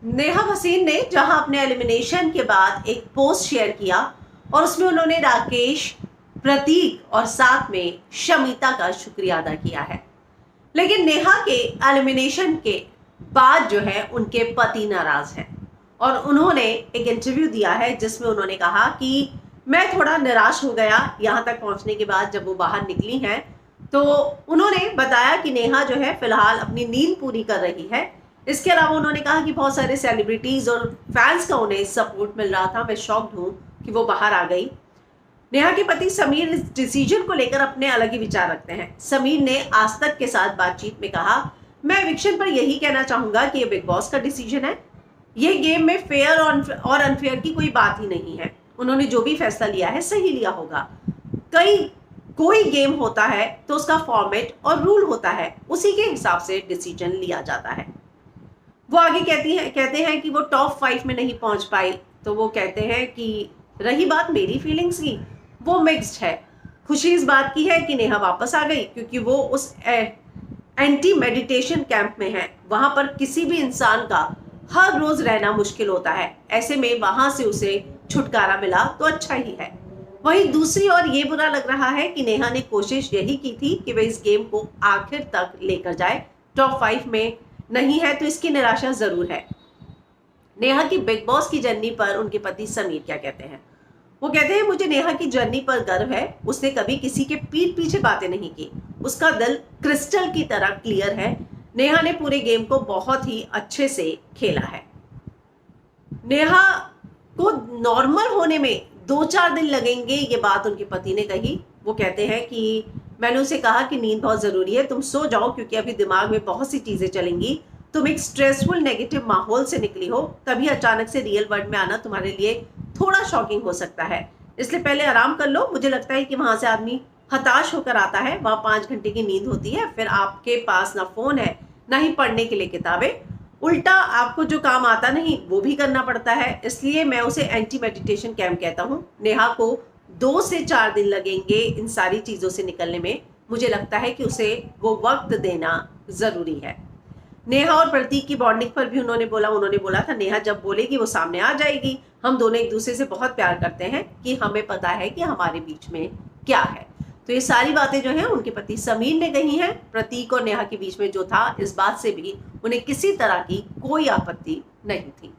नेहा भसीन ने जहां अपने एलिमिनेशन के बाद एक पोस्ट शेयर किया और उसमें उन्होंने राकेश, प्रतीक और साथ में शमिता का शुक्रिया अदा किया है। लेकिन नेहा के एलिमिनेशन के बाद जो है उनके पति नाराज हैं और उन्होंने एक इंटरव्यू दिया है जिसमें उन्होंने कहा कि मैं थोड़ा निराश हो गया यहाँ तक पहुंचने के बाद। जब वो बाहर निकली हैं तो उन्होंने बताया कि नेहा जो है फिलहाल अपनी नींद पूरी कर रही है। इसके अलावा उन्होंने कहा कि बहुत सारे सेलिब्रिटीज और फैंस का उन्हें सपोर्ट मिल रहा था। मैं शॉक्ड हूँ कि वो बाहर आ गई। नेहा के पति समीर इस डिसीजन को लेकर अपने अलग ही विचार रखते हैं। समीर ने आज तक के साथ बातचीत में कहा, मैं एविक्शन पर यही कहना चाहूंगा कि ये बिग बॉस का डिसीजन है। ये गेम में फेयर और अनफेयर की कोई बात ही नहीं है। उन्होंने जो भी फैसला लिया है सही लिया होगा। कोई गेम होता है तो उसका फॉर्मेट और रूल होता है, उसी के हिसाब से डिसीजन लिया जाता है। वो आगे कहते हैं कि वो टॉप 5 में नहीं पहुंच पाई। तो वो कहते हैं कि रही बात मेरी फीलिंग्स की, वो मिक्स्ड है। खुशी इस बात की है कि नेहा वापस आ गई क्योंकि वो उस एंटी मेडिटेशन कैंप में है। वहां पर किसी भी इंसान का हर रोज रहना मुश्किल होता है। ऐसे में वहां से उसे छुटकारा मिला तो अच्छा ही है। वहीं दूसरी ओर ये बुरा लग रहा है कि नेहा ने कोशिश यही की थी कि वे इस गेम को आखिर तक लेकर जाए। टॉप 5 में नहीं है तो इसकी निराशा जरूर है। नेहा की बिग बॉस की जर्नी पर उनके पति समीर क्या कहते हैं? वो कहते हैं, मुझे नेहा की जर्नी पर गर्व है। उसने कभी किसी के पीठ पीछे बातें नहीं की। उसका दिल क्रिस्टल की तरह क्लियर है। नेहा ने पूरे गेम को बहुत ही अच्छे से खेला है। नेहा को नॉर्मल होने में 2-4 दिन लगेंगे, ये बात उनके पति ने कही। वो कहते हैं कि मैंने उसे कहा कि नींद बहुत जरूरी है, तुम सो जाओ क्योंकि अभी दिमाग में बहुत सी चीजें चलेंगी। तुम एक स्ट्रेसफुल नेगेटिव माहौल से निकली हो, तभी अचानक से रियल वर्ल्ड में आना तुम्हारे लिए थोड़ा शॉकिंग हो सकता है। इसलिए पहले आराम कर लो। मुझे लगता है कि वहां से आदमी हताश होकर आता है। वहां 5 घंटे की नींद होती है, फिर आपके पास ना फोन है ना ही पढ़ने के लिए किताबें। उल्टा आपको जो काम आता नहीं वो भी करना पड़ता है। इसलिए मैं उसे एंटी मेडिटेशन कैंप कहता हूँ। नेहा को 2 से 4 दिन लगेंगे इन सारी चीजों से निकलने में। मुझे लगता है कि उसे वो वक्त देना जरूरी है। नेहा और प्रतीक की बॉन्डिंग पर भी उन्होंने बोला था नेहा जब बोलेगी वो सामने आ जाएगी। हम दोनों एक दूसरे से बहुत प्यार करते हैं कि हमें पता है कि हमारे बीच में क्या है। तो ये सारी बातें जो हैं उनके पति समीर ने कही हैं। प्रतीक और नेहा के बीच में जो था, इस बात से भी उन्हें किसी तरह की कोई आपत्ति नहीं थी।